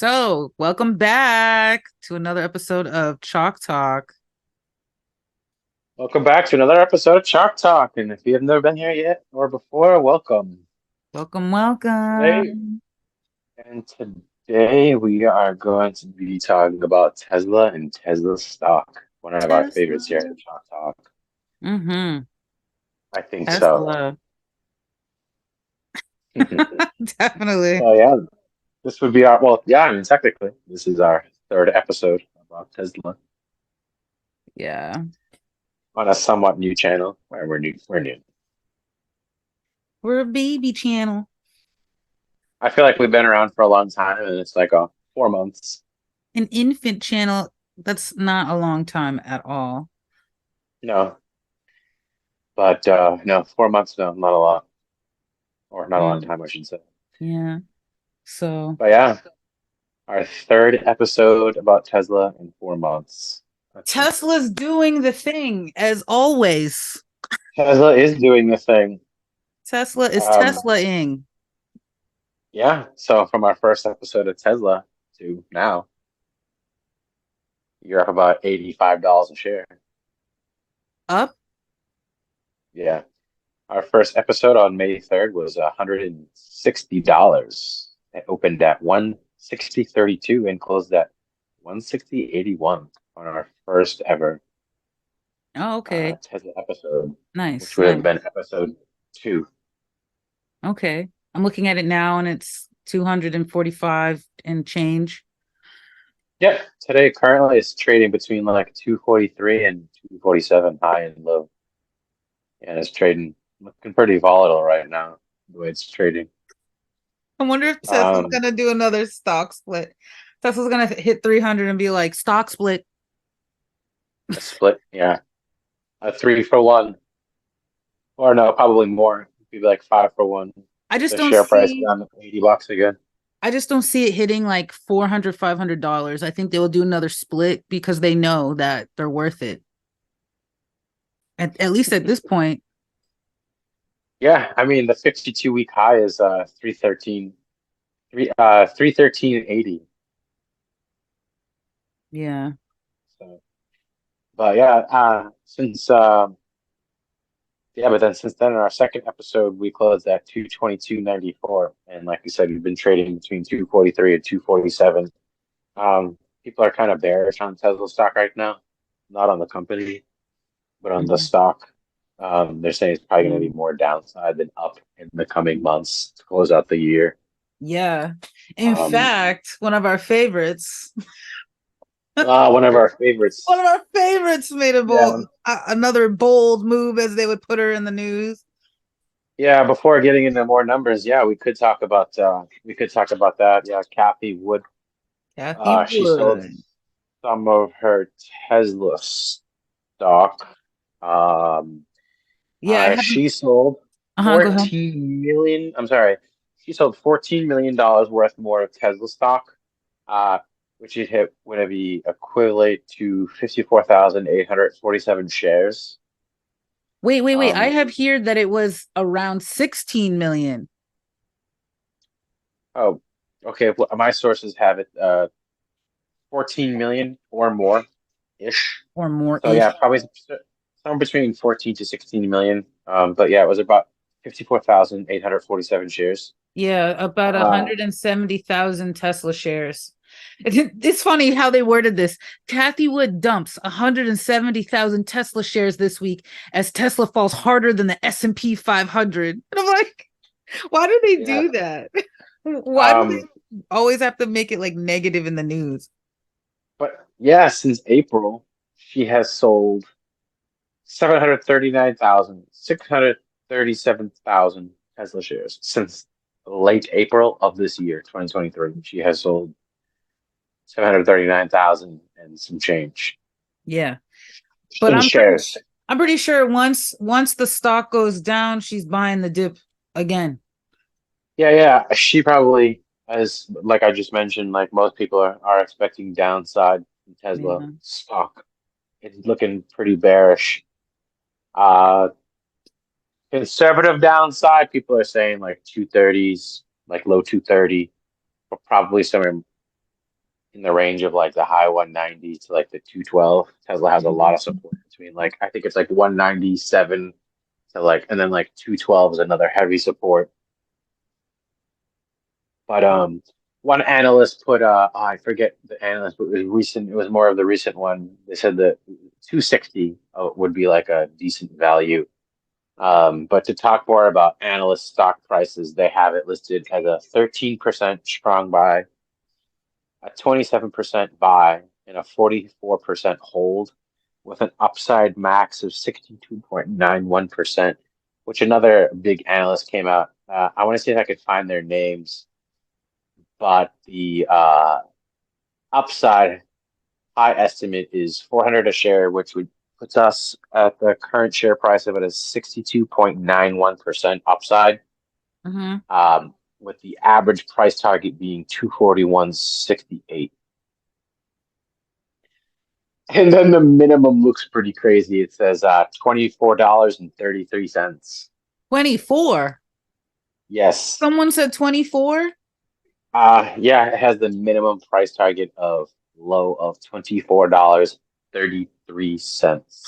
So, welcome back to another episode of Chalk Talk. Welcome back to another episode of Shark Talk. And if you have never been here yet or before, welcome. Welcome, Today welcome. today we are going to be talking about Tesla and Tesla stock. One of our favorites here Tesla. at Shark Talk. Mm-hmm. I think so. Tesla. So Definitely. yeah, this would be I mean technically this is our third episode about Tesla Yeah. on a somewhat new channel where we're new. We're a baby channel. I feel like we've been around for a long time and it's like 4 months. An infant channel. That's not a long time at all. No, but no, 4 months, no, not a lot. Or not a long Mm, time, I should say. yeah. So But yeah, our third episode about Tesla in 4 months. That's something. Tesla's doing the thing as always. Tesla is doing the thing. Tesla is Um, Tesla-ing. yeah. So from our first episode of Tesla to now, you're up about $85 a share. Up. Yeah. Our first episode on May 3rd was $160. It opened at 160.32 and closed at 160.81 on our first ever Oh, okay. Tesla episode, which Nice, would have nice. been episode two. Okay. I'm looking at it now and it's 245 and change. Yep. Today currently it's trading between like 243 and 247 high and low. And it's trading looking pretty volatile right now, the way it's trading. I wonder if Tesla's Um, gonna do another stock split. Tesla's gonna hit 300 and be like, stock split. a split, yeah. A 3 for 1. Or no, probably more. It'd be like 5 for 1. I just The don't share price see down to $80 again. I just don't see it hitting like 400, $500. I think they will do another split because they know that they're worth it. At least at this point. Yeah, I mean the 52-week high is 313 313.80. Yeah. So but yeah, but then since then, in our second episode, we closed at 222.94, and like you said, we've been trading between 243 and 247. People are kind of bearish on Tesla stock right now, not on the company, but on the Mhm. stock. They're saying it's probably going to Mm. be more downside than up in the coming months to close out the year. Yeah. In Um, fact, one of our favorites, one of our favorites. made a Yeah, another bold move, as they would put her in the news. yeah. Before getting into more numbers, yeah, we could talk about that. Yeah, Kathy Wood. Kathy She sold Wood. some of her Tesla stock. Um, Yeah, I haven't. she sold Go ahead. 14 million. I'm sorry, she sold $14 million worth more of Tesla stock, uh, which would be equivalent to 54,847 shares. Wait. I Um, have here that it was around 16 million oh, okay. Well, my sources have it 14 million or more ish. or more So yeah, ish. probably somewhere between 14 to 16 million. But yeah, it was about 54,847 shares. Yeah, about Uh, 170,000 Tesla shares. It's funny how they worded this. Kathy Wood dumps 170,000 Tesla shares this week as Tesla falls harder than the S&P 500. And I'm like, why do they yeah. do that? Why do Um, they always have to make it like negative in the news? but yeah, since April, she has sold 739,637,000 Tesla shares since late April of this year, 2023. She has sold 739,000 and some change Yeah. But in shares. I'm pretty sure once the stock goes down, she's buying the dip again. Yeah, yeah. She probably, as like I just mentioned, like most people are expecting downside in Tesla Yeah. stock. It's looking pretty bearish. Uh, Conservative downside, people are saying like 230s, like low 230, but probably somewhere. in the range of like the high 190 to like the 212. Tesla has a lot of support between like I think it's like 197 to like and then like 212 is another heavy support. But one analyst put I forget the analyst, but it was recent. It was more of the recent one. They said that 260 would be like a decent value. But to talk more about analyst stock prices, they have it listed as a 13% strong buy, a 27% buy, and a 44% hold, with an upside max of 62.91%, which another big analyst came out. I want to see if I could find their names, but the upside high estimate is 400 a share, which would puts us at the current share price of it as 62.91% upside, Mm-hmm. with the average price target being 241.68. And then the minimum looks pretty crazy. It says $24.33. 24. Yes. Someone said 24. Yeah, it has the minimum price target of low of $24.33.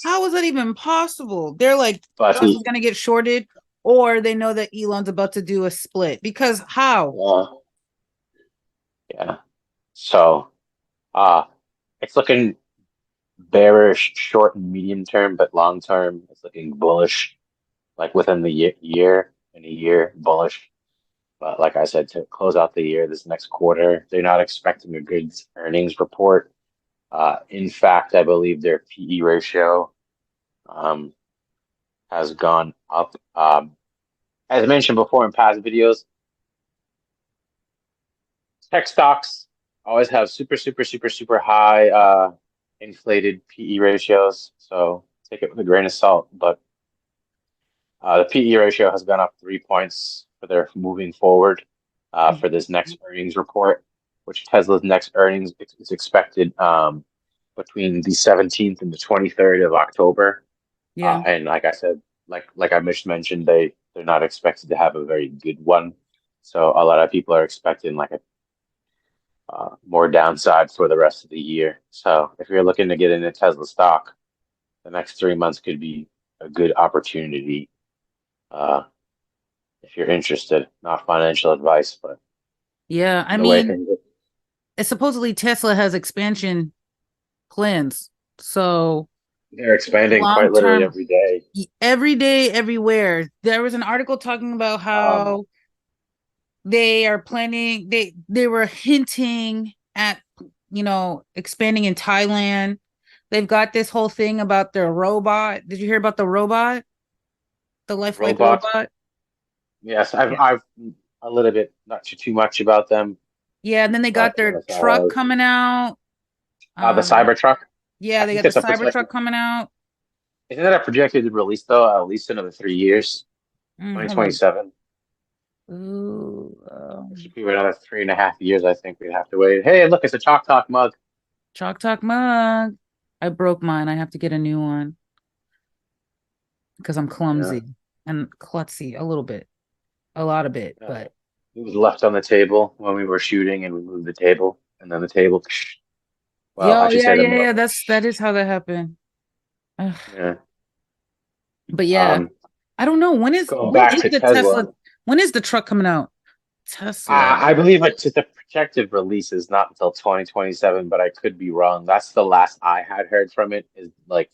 How is that even possible? They're like, But Tesla's gonna get shorted, or they know that Elon's about to do a split. Because how? yeah. So uh it's looking bearish short and medium term, but long term it's looking bullish, like within the year and a year bullish. But like I said, to close out the year, this next quarter, they're not expecting a good earnings report. In fact, I believe their PE ratio um, has gone up. As I mentioned before in past videos, tech stocks always have super, super, super, super high inflated PE ratios. So take it with a grain of salt. But the PE ratio has gone up 3 points for their moving forward for this next earnings report, which Tesla's next earnings is expected between the 17th and the 23rd of October. Yeah. And like I said, like I mentioned, they're not expected to have a very good one. So a lot of people are expecting like a more downside for the rest of the year. So if you're looking to get into Tesla stock, the next 3 months could be a good opportunity uh, if you're interested. Not financial advice, but Yeah. I the way mean, things it's supposedly Tesla has expansion plans. So they're expanding quite long literally term, every day. every day, everywhere. There was an article talking about Um, how they are planning, they were hinting at, expanding in Thailand. They've got this whole thing about their robot. Did you hear about the robot? The lifelike robots, robot? yes, Yeah. I've a little bit, not too much about them, Yeah, and then they got but their yes, I truck have. coming out. The Um, Cybertruck. yeah, I they think got the that's a Cybertruck projected. coming out. Isn't that a projected release though? At least another 3 years, Hold on. 2027. Ooh, It should be another 3.5 years. I think we'd have to wait. Hey, look, it's a Chalk Talk mug. Chalk Talk mug. I broke mine. I have to get a new one because I'm Yeah. clumsy and klutzy a little bit, a lot of bit, Uh, but it was left on the table when we were shooting, and we moved the table, and then the table. Well, I yo, should yeah, say the yeah, mug. yeah. That is how that happened. Ugh. Yeah. But yeah, Um, I don't know Going when back is to the Tesla, Tesla, when is the truck coming out? Tesla. I believe it's the projected release is not until 2027, but I could be wrong. That's the last I had heard from it. Is like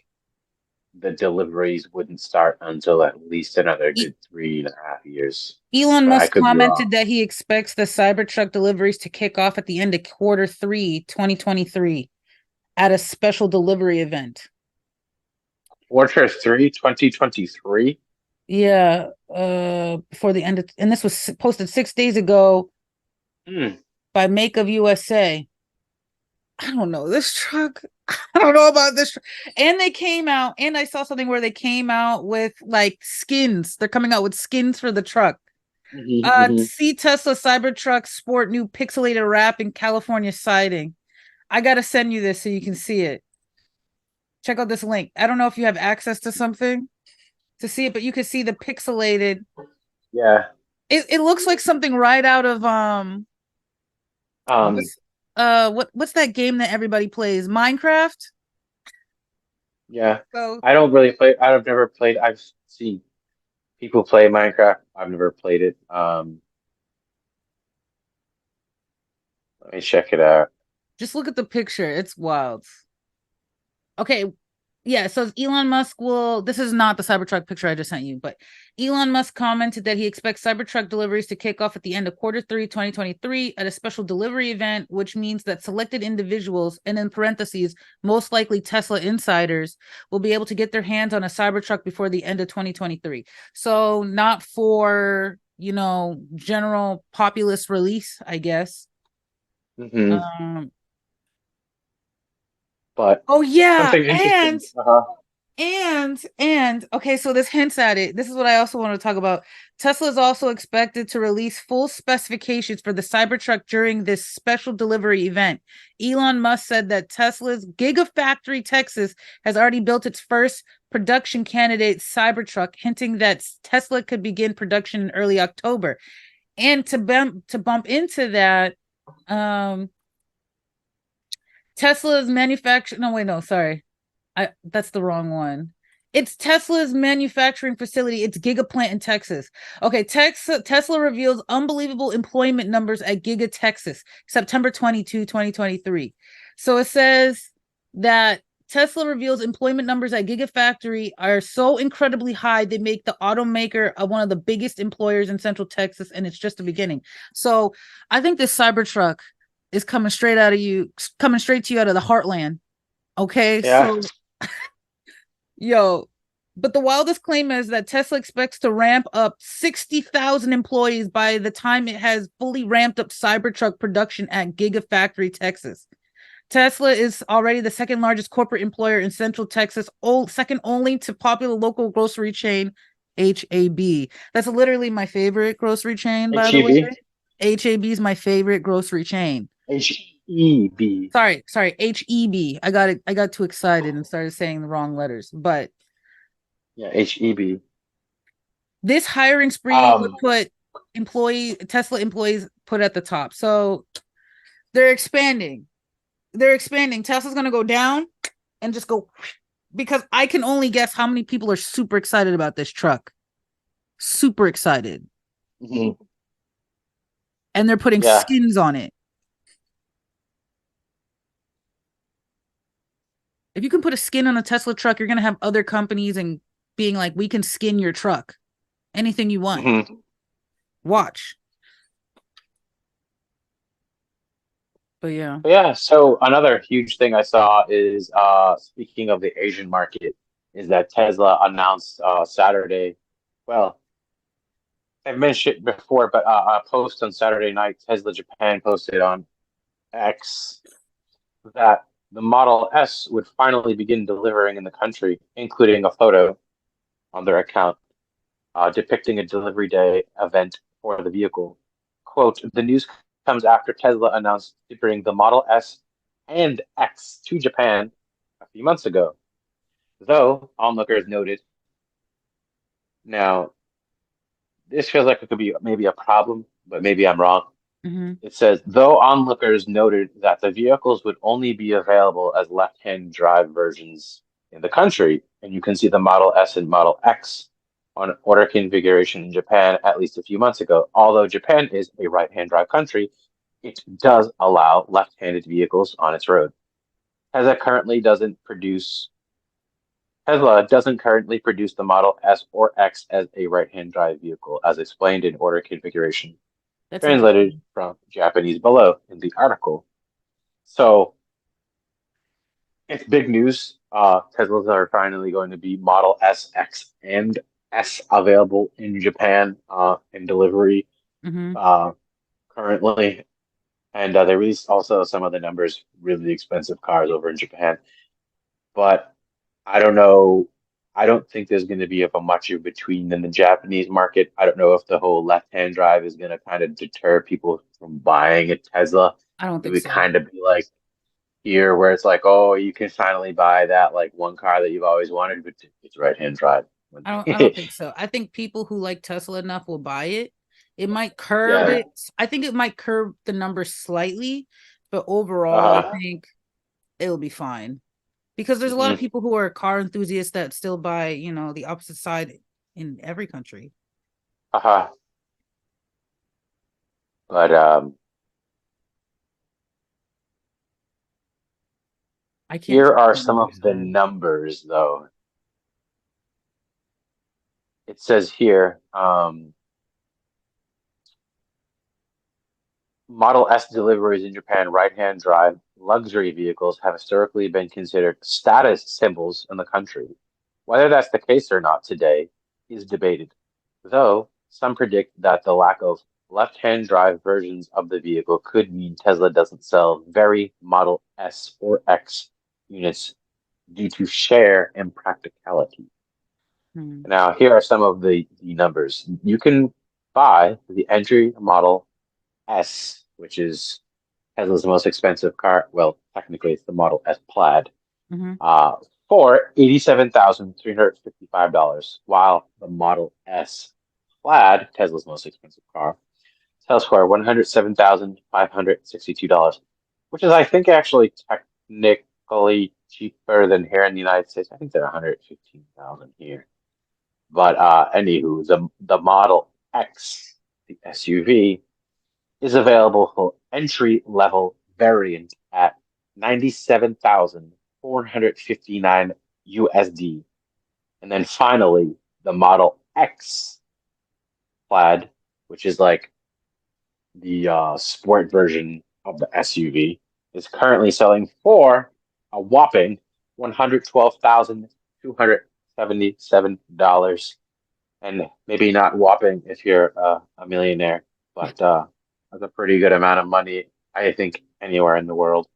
the deliveries wouldn't start until at least another E- good 3.5 years. Elon But I Musk could be wrong. commented that he expects the Cybertruck deliveries to kick off at the end of quarter three, 2023, at a special delivery event. Fortress 3, 2023. Yeah, before the end of, and this was posted 6 days ago Hmm. by Make of USA. I don't know this truck. I don't know about this. And they came out, and I saw something where they came out with like skins. They're coming out with skins for the truck. Hmm. See Tesla Cybertruck sport new pixelated wrap in California siding. I gotta send you this so you can see it. Check out this link. I don't know if you have access to something to see it, but you can see the pixelated. Yeah. It looks like something right out of Um, what's what's that game that everybody plays? Minecraft. Yeah, So I don't really play. I've never played. I've seen people play Minecraft. I've never played it. Let me check it out. just look at the picture. It's wild. Okay, yeah, so Elon Musk will, this is not the Cybertruck picture I just sent you, but Elon Musk commented that he expects Cybertruck deliveries to kick off at the end of quarter three 2023 at a special delivery event, which means that selected individuals, and in parentheses, most likely Tesla insiders, will be able to get their hands on a Cybertruck before the end of 2023. So not for, general populist release, I guess. Hmm. Um, But oh yeah, something and interesting. okay, so this hints at it. This is what I also want to talk about. Tesla is also expected to release full specifications for the Cybertruck during this special delivery event. Elon Musk said that Tesla's Gigafactory Texas has already built its first production candidate Cybertruck, hinting that Tesla could begin production in early October. And to bump into that, um Tesla's manufacturer, no wait, no, sorry, that's the wrong one. It's Tesla's manufacturing facility. It's Gigaplant in Texas. Okay, Tesla reveals unbelievable employment numbers at Giga Texas, September 22, 2023. So it says that Tesla reveals employment numbers at Gigafactory are so incredibly high they make the automaker one of the biggest employers in Central Texas, and it's just the beginning. So I think this Cybertruck is coming straight to you out of the heartland. Okay, Yeah. so yo, but the wildest claim is that Tesla expects to ramp up 60,000 employees by the time it has fully ramped up Cybertruck production at Gigafactory, Texas. Tesla is already the second largest corporate employer in Central Texas, second only to popular local grocery chain HAB. That's literally my favorite grocery chain, by the way. HEB. HAB is my favorite grocery chain. HEB. Sorry, HEB. I got too excited and started saying the wrong letters. But Yeah, HEB. this hiring spree would Um, put Tesla employees put at the top. So they're expanding. They're expanding. Tesla's gonna go down and just go, because I can only guess how many people are super excited about this truck. Super excited. mhm. And they're putting Yeah. skins on it. If you can put a skin on a Tesla truck, you're gonna have other companies and being like, we can skin your truck. Anything you want. Hmm. Watch. But yeah. Yeah, so another huge thing I saw is speaking of the Asian market, is that Tesla announced Saturday. Well, I've mentioned it before, but a post on Saturday night, Tesla Japan posted on X that the Model S would finally begin delivering in the country, including a photo on their account depicting a delivery day event for the vehicle. Quote, the news comes after Tesla announced to bring the Model S and X to Japan a few months ago, though onlookers noted. Now, this feels like it could be maybe a problem, but maybe I'm wrong. Mm-hmm. It says, though onlookers noted that the vehicles would only be available as left-hand drive versions in the country, and you can see the Model S and Model X on order configuration in Japan at least a few months ago. Although Japan is a right-hand drive country, it does allow left-handed vehicles on its road. Tesla currently doesn't produce Tesla doesn't currently produce the Model S or X as a right-hand drive vehicle, as explained in order configuration, That's translated interesting. from Japanese below in the article. So it's big news. Teslas are finally going to be Model S, X, and S available in Japan in delivery Mm-hmm. uh, currently. And they released also some of the numbers, really expensive cars over in Japan. But I don't know. I don't think there's going to be of a much in between in the Japanese market. I don't know if the whole left-hand drive is going to kind of deter people from buying a Tesla. I don't It think would so. kind of be like here, where it's like, oh, you can finally buy that like one car that you've always wanted, but it's right-hand drive. I don't think so. I think people who like Tesla enough will buy it. It might curb Yeah. it. I think it might curb the numbers slightly, But overall, I Uh, think it'll be fine because there's a lot of mhm, people who are car enthusiasts that still buy, the opposite side in every country. uh-huh. But I can't here trust are the some other of the side. numbers, though. It says here, Model S deliveries in Japan, right-hand drive luxury vehicles have historically been considered status symbols in the country. Whether that's the case or not today is debated, though some predict that the lack of left-hand drive versions of the vehicle could mean Tesla doesn't sell very Model S or X units due to share and practicality. Hmm. Now, here are some of the numbers. You can buy the entry model S, which is Tesla's most expensive car. Well, technically, it's the Model S Plaid, Hmm. uh, for $87,355, while the Model S Plaid, Tesla's most expensive car, sells for $107,562, which is, I think, actually technically cheaper than here in the United States. I think they're 115,000 here. But anywho, the Model X, the SUV, is available for entry level variant at 97,459 USD. And then finally, the Model X Plaid, which is like the sport version of the SUV, is currently selling for a whopping $112,277. And maybe not whopping if you're a millionaire, but that's a pretty good amount of money, I think, anywhere in the world,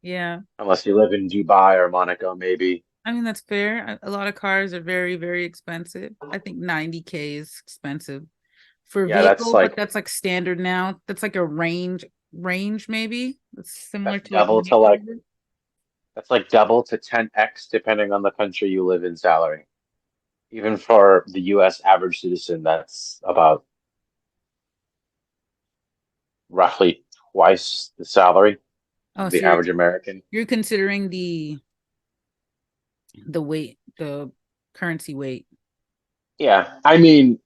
Yeah. unless you live in Dubai or Monaco, maybe. I mean, that's fair. A lot of cars are very, very expensive. I think 90K is expensive for a Yeah, that's vehicle, but like that's like standard now. That's like a range maybe. That's similar that's to like double Range to like Rover. that's like double to 10x depending on the country you live in salary. Even for the US average citizen, that's about roughly twice the salary Oh, of so the you're average American. you're considering the weight, the currency weight. Yeah, I mean,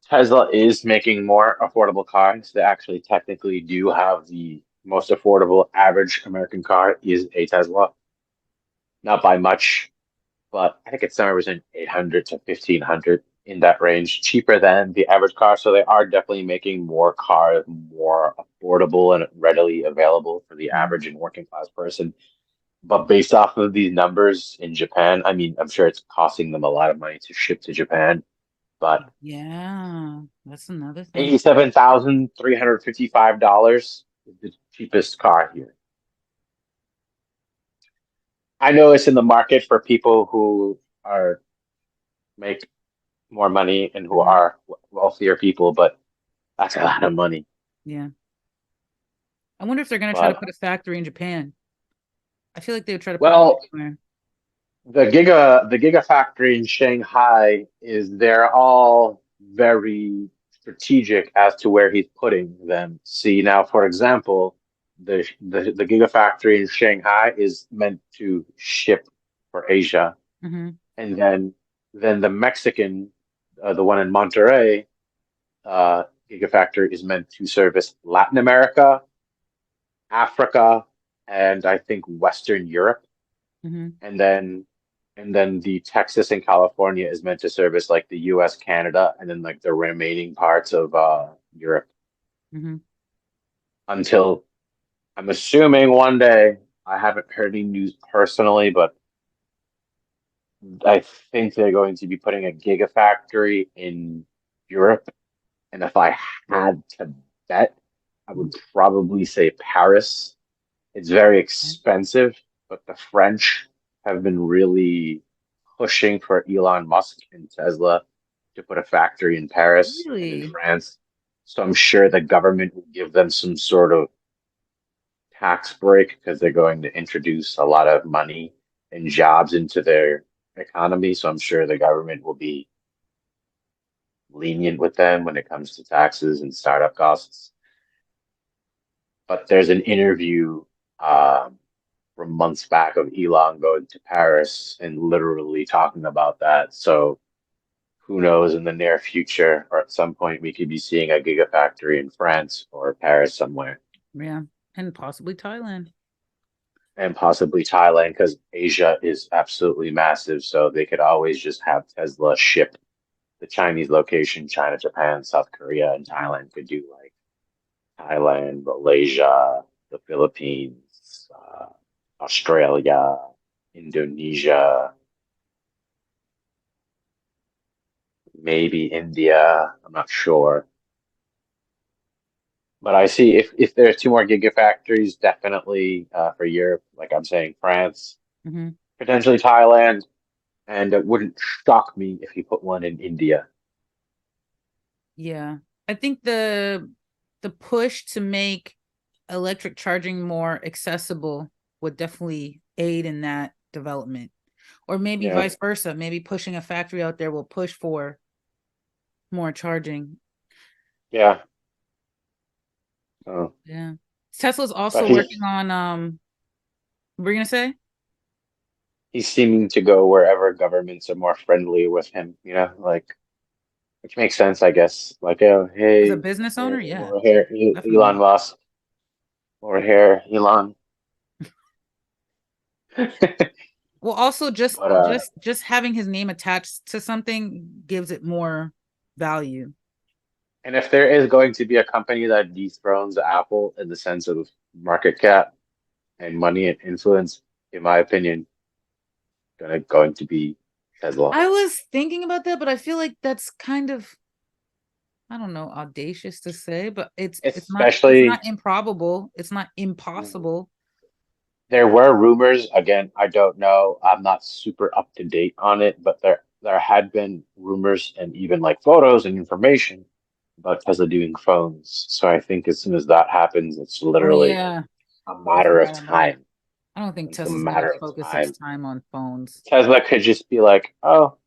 Tesla is making more affordable cars. They actually technically do have the most affordable average American car is a Tesla. Not by much, but I think it's somewhere between 800 to 1500 in that range, cheaper than the average car. So they are definitely making more cars more affordable and readily available for the Mhm. average and working class person. But based off of these numbers in Japan, I mean, I'm sure it's costing them a lot of money to ship to Japan, but Yeah, that's another thing. $87,355 is the cheapest car here. I know it's in the market for people who are make more money and who Mhm. are wealthier people, but that's a lot of money. Yeah. I wonder if they're gonna try to But put a factory in Japan. I feel like they would try to put one well, anywhere. the Gigafactory in Shanghai is they're all very strategic as to where he's putting them. See now, for example, the Gigafactory in Shanghai is meant to ship for Asia, Hmm. and then the Mexican, the one in Monterrey, Gigafactory is meant to service Latin America, Africa, and I think Western Europe, Hmm. and then the Texas and California is meant to service like the U.S., Canada, and then like the remaining parts of Europe Hmm. until I'm assuming one day. I haven't heard any news personally, but I think they're going to be putting a gigafactory in Europe. And if I had to bet, I would probably say Paris. It's very expensive, but the French have been really pushing for Elon Musk and Tesla to put a factory in Paris and in Really? France. So I'm sure the government will give them some sort of tax break because they're going to introduce a lot of money and jobs into their economy. So I'm sure the government will be lenient with them when it comes to taxes and startup costs. But there's an interview from months back of Elon going to Paris and literally talking about that. So who knows in the near future or at some point we could be seeing a gigafactory in France or Paris somewhere. Yeah. And possibly Thailand. And possibly Thailand because Asia is absolutely massive. So they could always just have Tesla ship the Chinese location, China, Japan, South Korea, and Thailand could do like Thailand, Malaysia, the Philippines, Australia, Indonesia, maybe India. I'm not sure. But I see if there's two more gigafactories, definitely for Europe, like I'm saying, France, Hmm. potentially Thailand, and it wouldn't shock me if he put one in India. Yeah. I think the push to make electric charging more accessible would definitely aid in that development. Or maybe Yeah, vice versa. Maybe pushing a factory out there will push for more charging. yeah. So, Yeah. Tesla's but also working on what were you gonna say? he's seeming to go wherever governments are more friendly with him, like which makes sense, I guess. Like, oh, As a hey, business owner, yeah, over here, Elon definitely. Musk, over here, Elon. Well, also just But just having his name attached to something gives it more value. and if there is going to be a company that dethrones Apple in the sense of market cap and money and influence, in my opinion, going to be Tesla. I was thinking about that, but I feel like that's kind of, I don't know, audacious to say, but it's not Especially, improbable. It's not impossible. there were rumors, again, I don't know. I'm not super up to date on it, but there had been rumors and even like photos and information about Tesla doing phones. So I think as soon as that happens, it's Oh literally yeah, a I matter of forgot about it. time. I don't think It's a Tesla's gonna matter of focus its time. time on phones. Tesla could just be like, oh,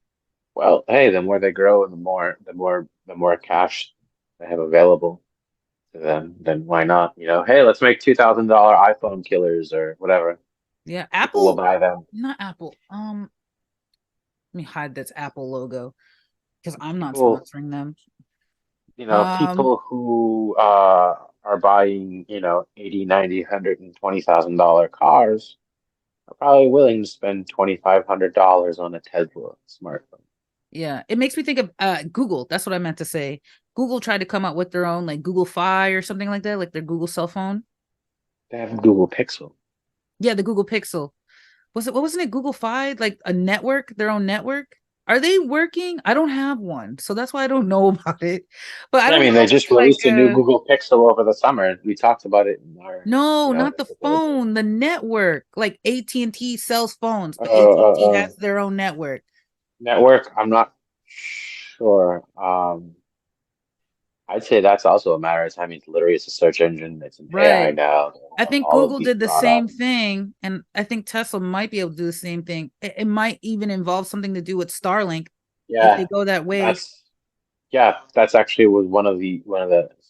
well, hey, the more they grow and the more cash they have available to them, then why not? Hey, let's make $2,000 iPhone killers or whatever. Yeah, People will Apple, buy them. not Apple. Let me hide this Apple logo because I'm not People, sponsoring them. Um, people who are buying, 80, 90, $120,000 cars are probably willing to spend $2,500 on a Tesla smartphone. yeah, it makes me think of Google. That's what I meant to say. Google tried to come out with their own like Google Fi or something like that, like their Google cell phone. They have Google Pixel. Yeah, the Google Pixel. Was it what wasn't it Google Fi? Like a network, their own network? Are they working? I don't have one, so that's why I don't know about it. But I I don't mean, know they if just it's like released a new Google Pixel over the summer. We talked about it in our, no, not the episode. phone, the network. Like AT&T sells phones, Uh, but AT&T uh, uh, has their own network. network, I'm not sure. I'd say that's also a matter of time. It's literally it's a search engine. It's an AI Right. now. They I have think all of Google these did the same products. thing, and I think Tesla might be able to do the same thing. It might even involve something to do with Starlink if they Yeah, go that way. that's that's actually was one of the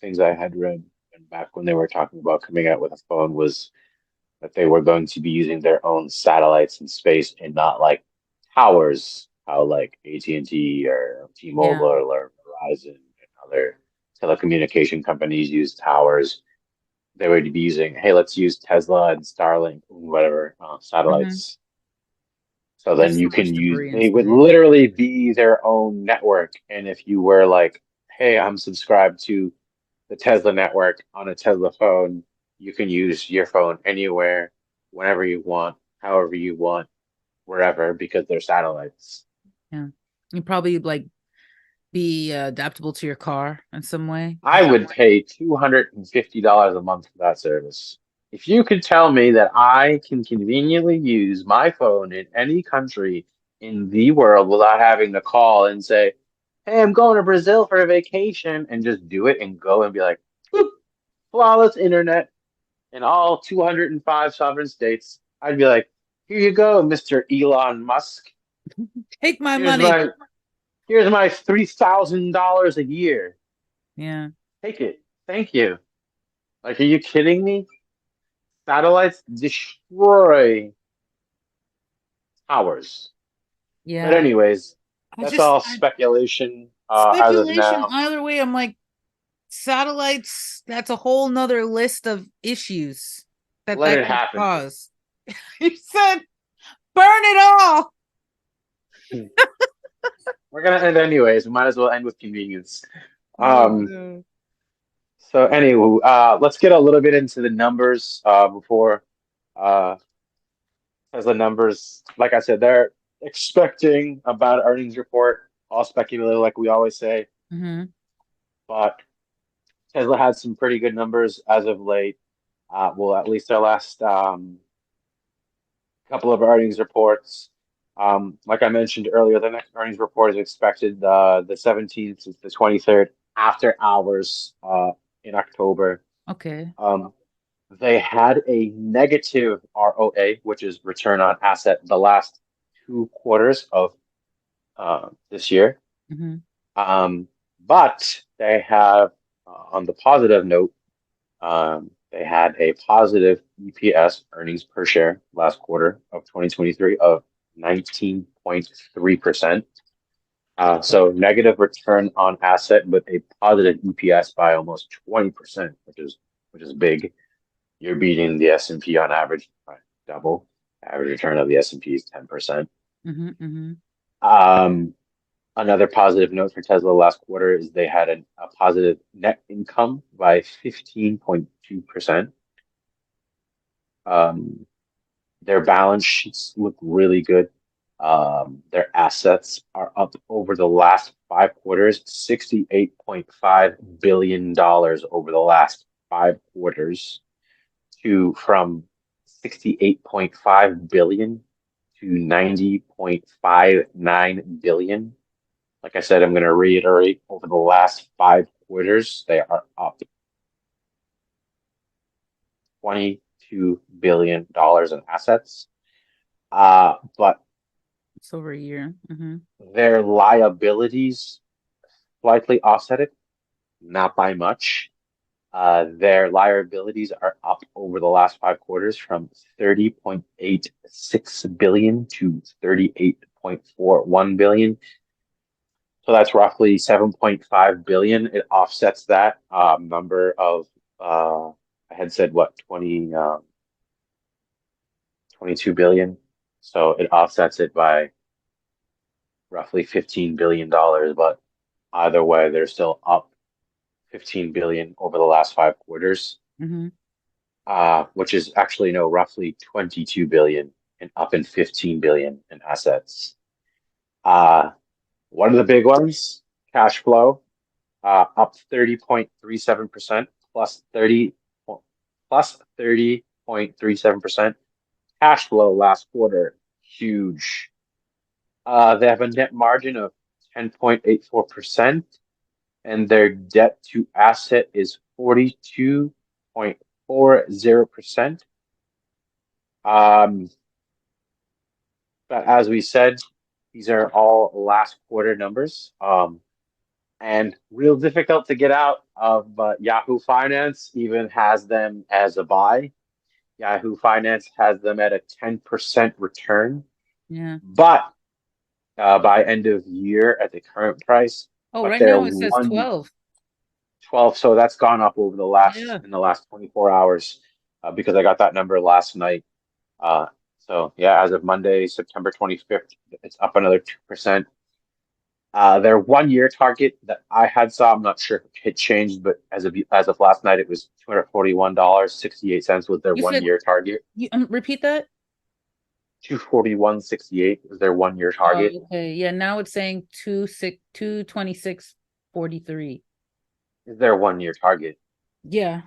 things I had read back when they were talking about coming out with a phone was that they were going to be using their own satellites in space and not like towers, how like AT&T or T-Mobile Yeah. or Verizon and other telecommunication companies use towers. They would be using, hey, let's use Tesla and Starlink, whatever, Hmm. satellites. So then There's you so can much use, debris in they would space. literally be their own network. And if you were like, hey, I'm subscribed to the Tesla network on a Tesla phone, you can use your phone anywhere, whenever you want, however you want, wherever, because they're satellites. Yeah. You probably like be adaptable to your car in some way. I would pay $250 a month for that service. If you could tell me that I can conveniently use my phone in any country in the world without having to call and say, hey, I'm going to Brazil for a vacation, and just do it and go and be like, "Boop, flawless internet in all 205 sovereign states," I'd be like, here you go, Mr. Elon Musk. Take my Here's money. my here's my $3,000 a year. Yeah. Take it. Thank you. Like, are you kidding me? Satellites destroy towers. But Yeah. anyways, I that's just all speculation as of speculation now. either way. I'm like, satellites, that's a whole nother list of issues Let that it could happen. cause. You said burn it all. We're gonna end anyways. We might as well end with convenience. Oh, Um, no. so anyway, let's get a little bit into the numbers before uh as the numbers, like I said, they're expecting a bad earnings report, all speculative, like we always say. Mm-hmm. But Tesla had some pretty good numbers as of late. Well, at least our last couple of earnings reports. Like I mentioned earlier, the next earnings report is expected the 17th to the 23rd after hours in October. Okay. Um, they had a negative ROA, which is return on asset, the last 2 quarters of this year. Mm-hmm. Um, but they have, on the positive note, they had a positive EPS, earnings per share, last quarter of 2023 of 19.3%. So negative return on asset with a positive EPS by almost 20%, which is big. You're beating the S&P on average by double. Average return of the S&P is 10%. Mm-hmm. Mm-hmm. Um, Another positive note for Tesla last quarter is they had a positive net income by 15.2%. Um, their balance sheets look really good. Their assets are up over the last 5 quarters, $68.5 billion over the last 5 quarters to from 68.5 billion to 90.59 billion. Like I said, I'm going to reiterate over the last 5 quarters, they are up $22 billion in assets. But It's over a year. Mm-hmm. their liabilities slightly offset it, not by much. Their liabilities are up over the last 5 quarters from 30.86 billion to 38.41 billion. So that's roughly 7.5 billion. It offsets that number of I had said what 22 billion. So it offsets it by roughly $15 billion, but either way, they're still up 15 billion over the last 5 quarters, Mm-hmm. which is actually no roughly 22 billion and up in 15 billion in assets. Uh, One of the big ones, cash flow, up 30.37%, plus 30.37% cash flow last quarter. Huge. They have a net margin of 10.84%, and their debt to asset is 42.40%. Um, but as we said, these are all last quarter numbers. And real difficult to get out of, but Yahoo Finance even has them as a buy. Yahoo Finance has them at a 10% return, Yeah. but by end of year at the current price, Oh, but right they're now it says one 12. 12. So that's gone up over the last Yeah. in the last 24 hours because I got that number last night. Uh, so yeah, as of Monday, September 25th, it's up another 2%. Their 1 year target that I had saw, I'm not sure if it changed, but as of last night, it was $241.68 was their You one said year target. you repeat that? 241.68 was their 1 year Oh, target. okay. Yeah, now it's saying 226.43. Is their 1 year target. Yeah.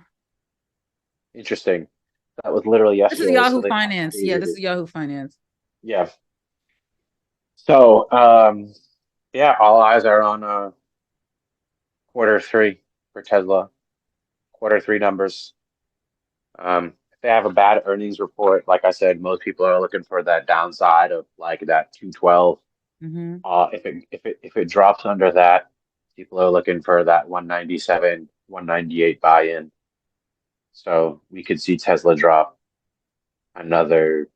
Interesting. That was literally This is yesterday, so Yahoo they Finance. Yeah, updated this it. is Yahoo Finance. Yeah. So yeah, all eyes are on quarter 3 for Tesla. Quarter 3 numbers. If they have a bad earnings report, like I said, most people are looking for that downside of like that 212. Mm-hmm. If it drops under that, people are looking for that 197, 198 buy-in. So we could see Tesla drop another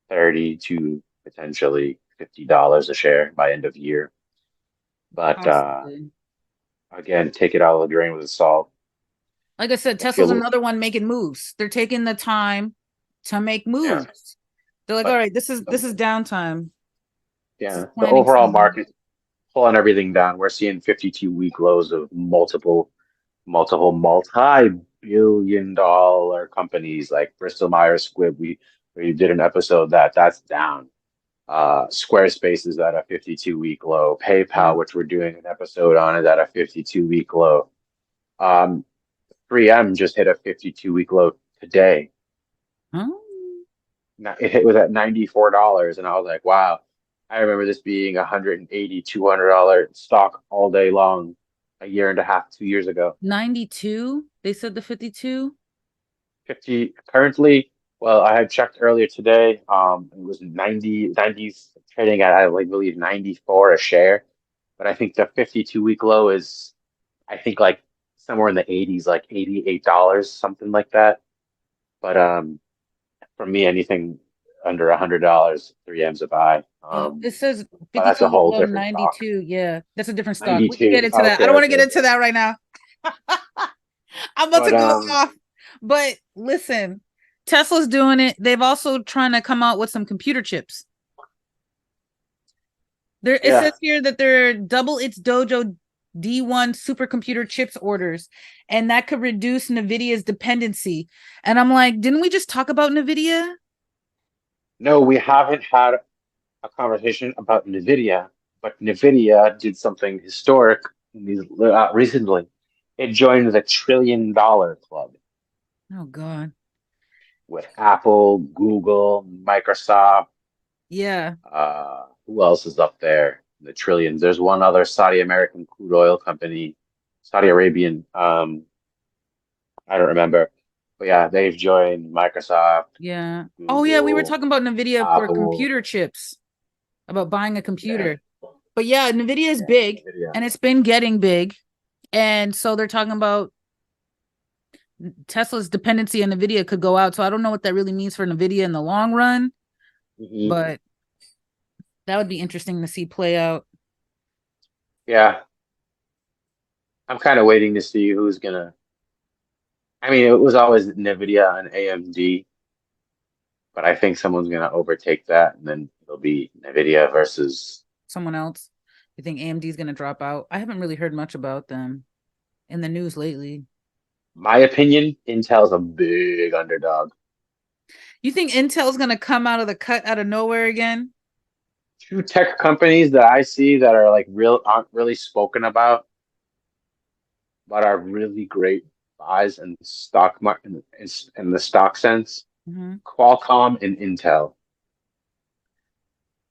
30 to potentially $50 a share by end of year. But Possibly. again, take it out of the grain with salt. Like I said, If Tesla's you, another one making moves. They're taking the time to make yeah, moves. They're like, all but right, this is downtime. This is yeah, the planning overall season. market pulling everything down. We're seeing 52-week lows of multiple multi-billion dollar companies like Bristol Myers Squibb. We did an episode that's down. Squarespace is at a 52-week low. Yeah. PayPal, which we're doing an episode on, is at a 52-week low. Um, 3M just hit a 52-week low today. Huh? Now, it was at $94, and I was like, wow. I remember this being $180, $200 stock all day long a year and a half, 2 years ago. 92. They said the 52. 50 currently, well, I had checked earlier today. It was 90 trading at, I like, believe 94 a share. But I think the 52-week low is, I think, like somewhere in the 80s, like $88, something like that. But for me, anything under $100, 3M's a buy. Oh, it says But that's a 52 week whole low different talk. 92. Yeah, that's a different stock. We can get 92. into that. I Okay, don't want to get okay. into that right now. I'm about to But go off. But listen, Tesla's doing it. They've also trying to come out with some computer chips. There it yeah, says here that they're double its Dojo D1 supercomputer chips orders, and that could reduce Nvidia's dependency. And I'm like, didn't we just talk about Nvidia? no, we haven't had a conversation about NVIDIA, but NVIDIA did something historic recently. It joined the $1 trillion club Oh God. with Apple, Google, Microsoft. Yeah. Who else is up there? The trillions. There's one other Saudi American crude oil company, Saudi Arabian. I don't remember, but yeah, they've joined Microsoft, Yeah. Oh yeah, we were Google, talking about Nvidia for Apple. computer chips, about buying a Yeah, computer. But yeah, Nvidia is yeah, big NVIDIA. and it's been getting big. And so they're talking about Tesla's dependency on Nvidia could go out. So I don't know what that really means for Nvidia in the long run, Hmm. but that would be interesting to see play out. Yeah, I'm kind of waiting to see who's gonna. I mean, it was always NVIDIA and AMD, but I think someone's gonna overtake that, and then it'll be NVIDIA versus. Someone else. You think AMD is going to drop out? I haven't really heard much about them in the news lately. My opinion, Intel's a big underdog. You think Intel's going to come out of the cut out of nowhere again? Two tech companies that I see that are like real aren't really spoken about, but are really great buys in stock market in the stock sense. Mm-hmm. Qualcomm and Intel.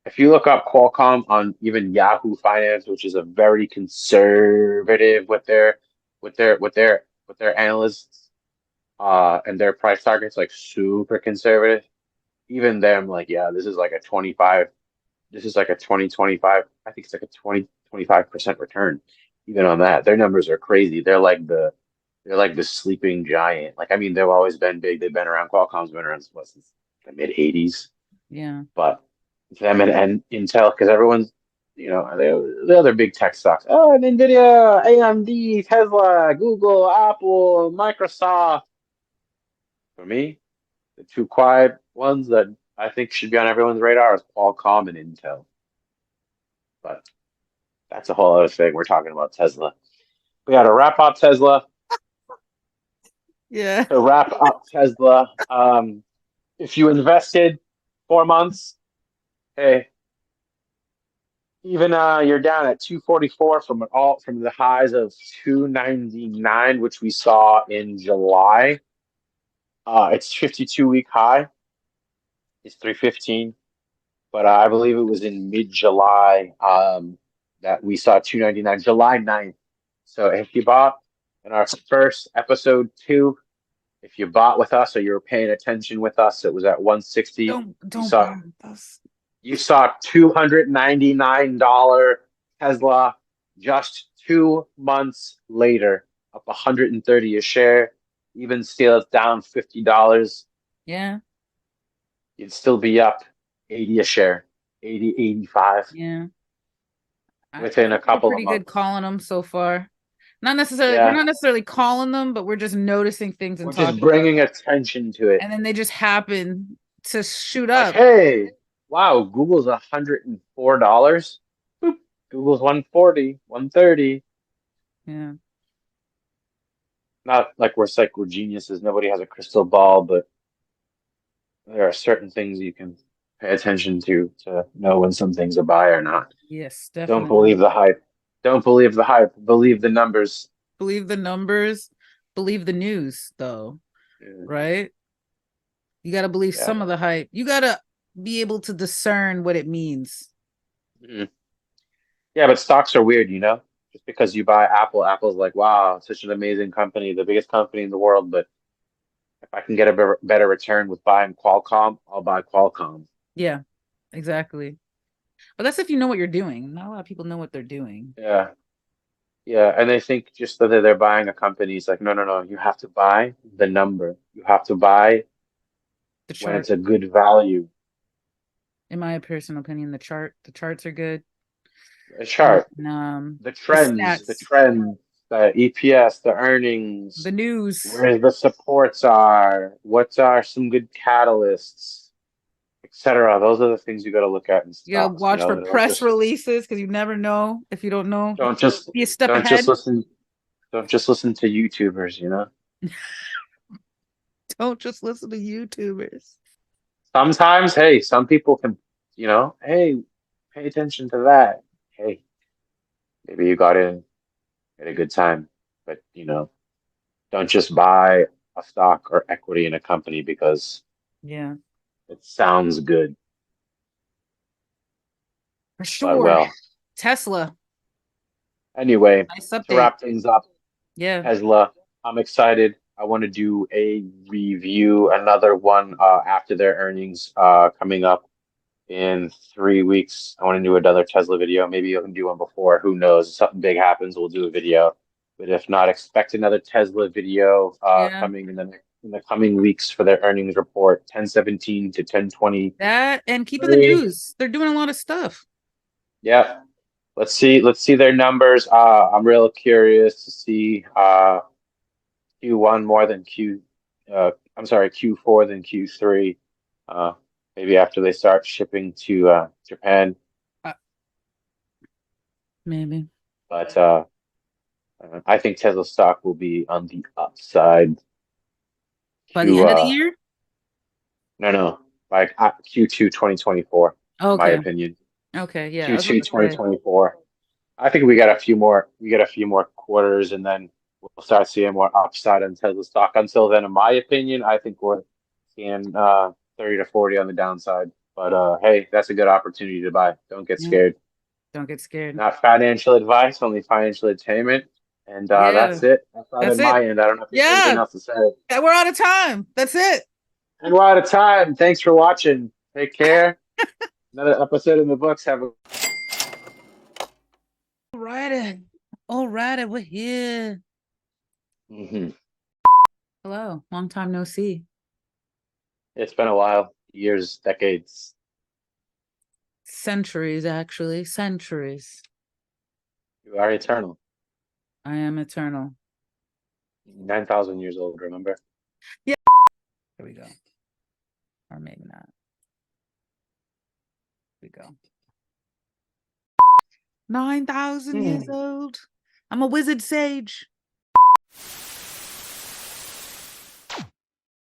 If you look up Qualcomm on even Yahoo Finance, which is a very conservative with their analysts and their price targets, like super conservative. Even them, like, yeah, this is like a 25, this is like a 2025, I think it's like a 20-25% return. Even on that, their numbers are crazy. They're like the sleeping giant. Like, I mean, they've always been big. They've been around. Qualcomm's been around what, since the mid '80s. Yeah. But them and Intel, because everyone's, the other big tech stocks. Oh, NVIDIA, AMD, Tesla, Google, Apple, Microsoft. For me, the two quiet ones that I think should be on everyone's radar is Qualcomm and Intel. But that's a whole other thing. We're talking about Tesla. We got to wrap up Tesla. Yeah. To wrap up Tesla, if you invested 4 months, hey, even you're down at 244 from the highs of 299, which we saw in July. It's 52-week high. It's 315, but I believe it was in mid-July that we saw 299, July 9th. So if you bought in our first episode two, if you bought with us or you were paying attention with us, it was at 160. You Don't saw buy those. You saw $299 Tesla just 2 months later, up 130 a share. even still it's down $50, Yeah. you'd still be up 80 a share, 80, 85 Yeah. I within a think we're couple of pretty good months. calling them so far. Not necessarily, we're Yeah. not necessarily calling them, but we're just noticing things and We're just talking about bringing attention to it. and then they just happen to shoot Like, up. hey, wow, Google's $104. Boop. Google's 140, 130. Yeah. Not like we're geniuses. Nobody has a crystal ball, but there are certain things you can pay attention to know when something's a buy or not. Yes, Don't definitely. believe the hype. Don't believe the hype. Believe the numbers. Believe the numbers, believe the news, though, Yeah. right? You got to believe Yeah. some of the hype. You got to be able to discern what it means. Mhm. Yeah, but stocks are weird, you know? Just because you buy Apple, Apple's like, wow, such an amazing company, the biggest company in the world. But if I can get a better return with buying Qualcomm, I'll buy Qualcomm. Yeah, exactly. But that's if you know what you're doing. Not a lot of people know what they're doing. Yeah. Yeah. And they think just that they're buying a company. It's like, no, no, no. You have to buy the number. You have to buy The when chart, it's a good value. in my personal opinion, the charts are good. A chart, And, the the stats, trends, the EPS, the the earnings, news. where the supports are, what are some good catalysts, etc. Those are the things you got to look at in You gotta stocks. You watch know, for press releases because you never know if you don't know. don't just Be a step don't just ahead. listen don't just listen to YouTubers. You know, Don't just listen to YouTubers. sometimes, hey, some people can, hey, pay attention to that. Hey, maybe you got in at a good time, but don't just buy a stock or equity in a company because Yeah, it sounds good. for But sure. well, Tesla, anyway, nice to update. wrap things up, Yeah. Tesla, I'm excited. I want to do a review, another one after their earnings coming up in 3 weeks. I want to do another Tesla video. Maybe you can do one before. Who knows? If something big happens, we'll do a video. But if not, expect another Tesla video Yeah. coming in the coming weeks for their earnings report, 10/17 to 10/23. That and keep in the news. They're doing a lot of stuff. Yeah. Let's see their numbers. I'm real curious to see Q1 more than I'm sorry, Q4 than Q3. Uh, maybe after they start shipping to Japan. Uh, maybe But I think Tesla stock will be on the upside. by the Q end of the year. No, no, like Q2 2024, in my Okay. opinion. Okay. Yeah. I was Q2 gonna say. 2024. I think we got a few more quarters, and then we'll start seeing more upside on Tesla stock. Until then, in my opinion, I think we're seeing 30 to 40 on the downside. But hey, that's a good opportunity to buy. Don't get Yeah. scared. Don't get scared. Not financial advice, only financial entertainment. And Yeah. that's it. That's not That's in it. my end. I don't know if you have anything Yeah. else to say. We're out of time. That's it. And we're out of time. Thanks for watching. Take care. Another episode in the books. Have a All righty. All righty. We're here. Mhm. Hello. Long time no see. It's been a while. Years, decades. Centuries, actually. Centuries. You are eternal. I am eternal. 9,000 years old, remember? Yeah. Here we go. Or maybe not. Here we go. 9,000 years Hmm. old. I'm a wizard sage.